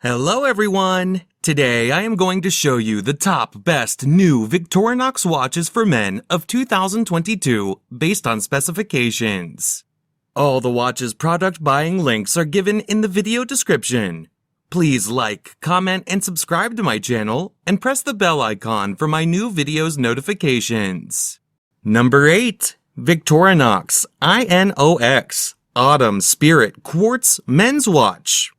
Hello everyone! Today I am going to show you the top best new Victorinox watches for men of 2022 based on specifications. All the watches product buying links are given in the video description. Please like, comment, and subscribe to my channel and press the bell icon for my new videos notifications. Number 8. Victorinox INOX Autumn Spirit Quartz Men's Watch.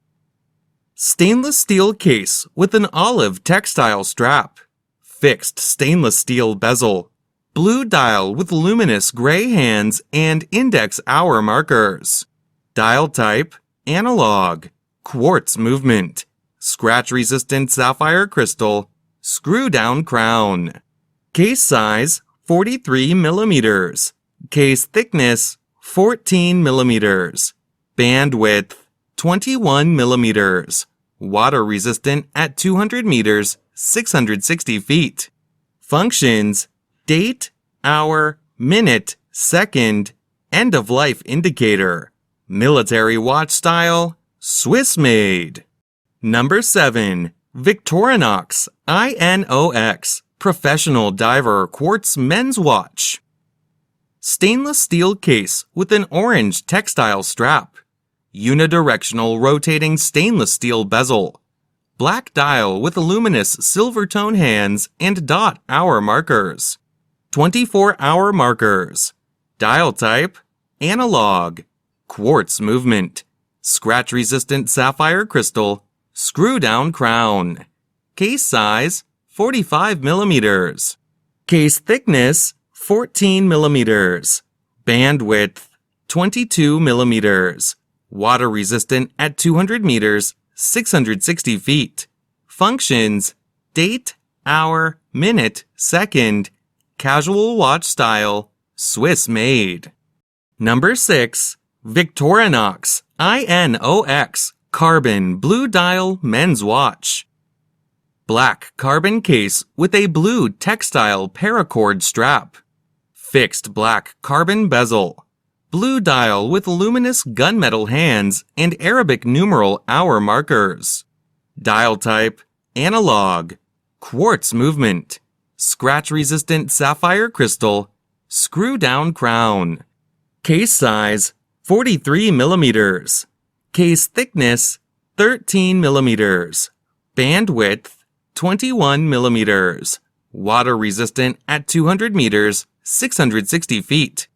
Stainless steel case with an olive textile strap. Fixed stainless steel bezel. Blue dial with luminous gray hands and index hour markers. Dial type, analog. Quartz movement. Scratch-resistant sapphire crystal. Screw-down crown. Case size, 43 millimeters. Case thickness, 14 millimeters. Band width, 21 millimeters. Water resistant at 200 meters, 660 feet. Functions, date, hour, minute, second, end of life indicator. Military watch style, Swiss made. Number 7. Victorinox INOX Professional Diver Quartz Men's Watch. Stainless steel case with an orange textile strap. Unidirectional rotating stainless steel bezel. Black dial with luminous silver tone hands and dot hour markers. 24-hour markers. Dial type, analog. Quartz movement. Scratch-resistant sapphire crystal. Screw-down crown. Case size, 45 millimeters. Case thickness, 14 millimeters. Band width, 22 millimeters. Water resistant at 200 meters, 660 feet. Functions, date, hour, minute, second. Casual watch style, Swiss made. Number 6. Victorinox INOX Carbon Blue Dial Men's Watch. Black carbon case with a blue textile paracord strap. Fixed black carbon bezel. Blue dial with luminous gunmetal hands and Arabic numeral hour markers. Dial type, analog. Quartz movement. Scratch-resistant sapphire crystal. Screw-down crown. Case size, 43 millimeters. Case thickness, 13 millimeters. Band width, 21 millimeters. Water resistant at 200 meters, 660 feet.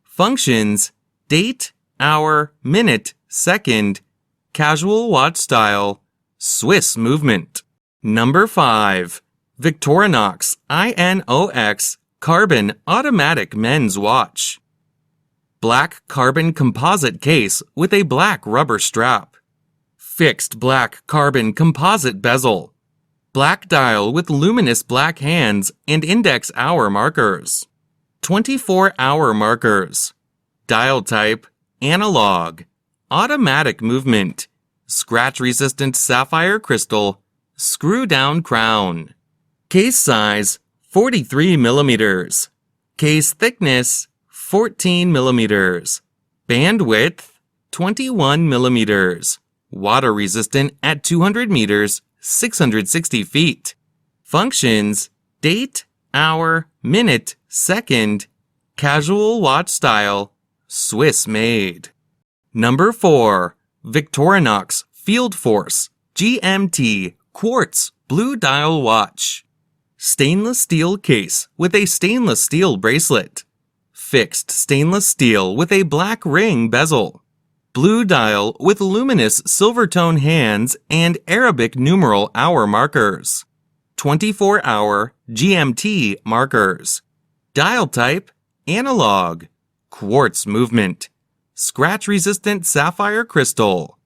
Functions, date, hour, minute, second. Casual watch style, Swiss movement. Number 5. Victorinox INOX Carbon Automatic Men's Watch. Black carbon composite case with a black rubber strap. Fixed black carbon composite bezel. Black dial with luminous black hands and index hour markers. 24-hour markers. Dial type, analog. Automatic movement. Scratch-resistant sapphire crystal. Screw-down crown. Case size, 43 millimeters. Case thickness, 14 millimeters. Band width, 21 millimeters. Water resistant at 200 meters, 660 feet. Functions, date, hour, minute, second. Casual watch style, Swiss made. Number 4. Victorinox Field Force GMT Quartz Blue Dial Watch. Stainless steel case with a stainless steel bracelet. Fixed stainless steel with a black ring bezel. Blue dial with luminous silver tone hands and Arabic numeral hour markers. 24-hour GMT markers. Dial type, analog. Quartz movement. Scratch-resistant sapphire crystal.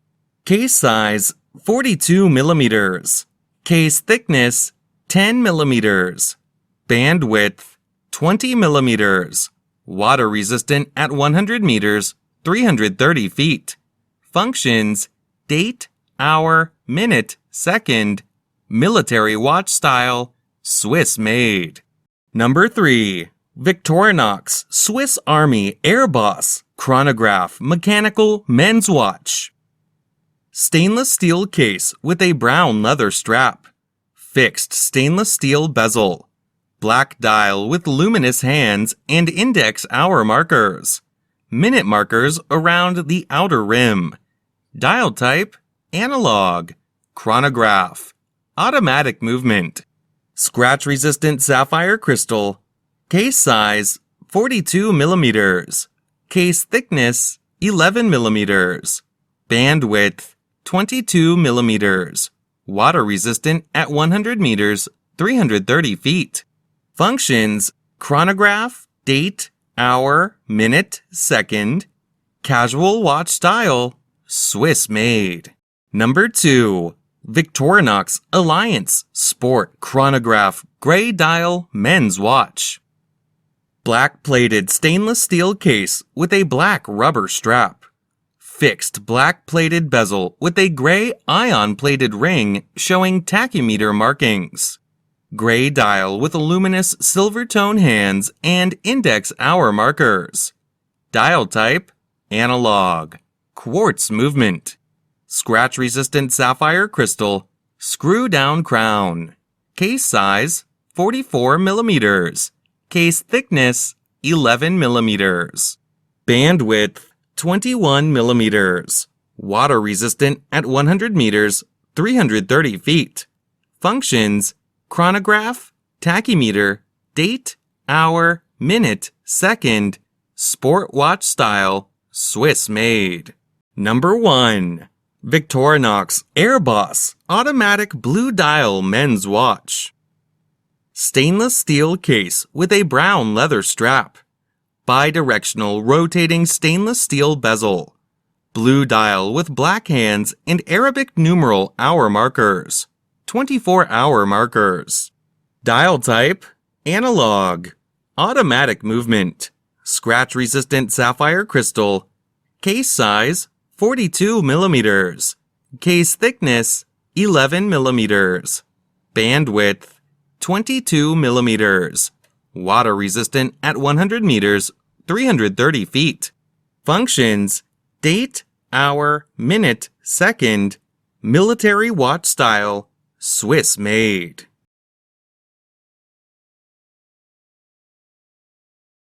Case size, 42 millimeters. Case thickness, 10 millimeters. Band width, 20 millimeters. Water resistant at 100 meters, 330 feet. Functions, date, hour, minute, second. Military watch style, Swiss made. Number 3. Victorinox Swiss Army Air Boss Chronograph Mechanical Men's Watch. Stainless steel case with a brown leather strap. Fixed stainless steel bezel. Black dial with luminous hands and index hour markers. Minute markers around the outer rim. Dial type, analog. Chronograph. Automatic movement. Scratch-resistant sapphire crystal. Case size, 42 millimeters. Case thickness, 11 millimeters. Bandwidth, 22 millimeters. Water resistant at 100 meters, 330 feet. Functions, chronograph, date, hour, minute, second. Casual watch style, Swiss made. Number 2. Victorinox Alliance Sport Chronograph Gray Dial Men's Watch. Black plated stainless steel case with a black rubber strap. Fixed black plated bezel with a gray ion plated ring showing tachymeter markings. Gray dial with luminous silver tone hands and index hour markers. Dial type, analog. Quartz movement. Scratch resistant sapphire crystal. Screw down crown. Case size, 44 millimeters. Case thickness, 11 millimeters. Bandwidth, 21 millimeters. Water resistant at 100 meters, 330 feet. Functions, chronograph, tachymeter, date, hour, minute, second. Sport watch style, Swiss made. Number 1. Victorinox Airboss Automatic Blue Dial Men's Watch. Stainless steel case with a brown leather strap. Bidirectional rotating stainless steel bezel. Blue dial with black hands and Arabic numeral hour markers. 24-hour markers. Dial type, analog. Automatic movement. Scratch-resistant sapphire crystal. Case size, 42 millimeters. Case thickness, 11 millimeters. Bandwidth, 22 millimeters. Water resistant at 100 meters, 330 feet. Functions, date, hour, minute, second. Military watch style, Swiss made.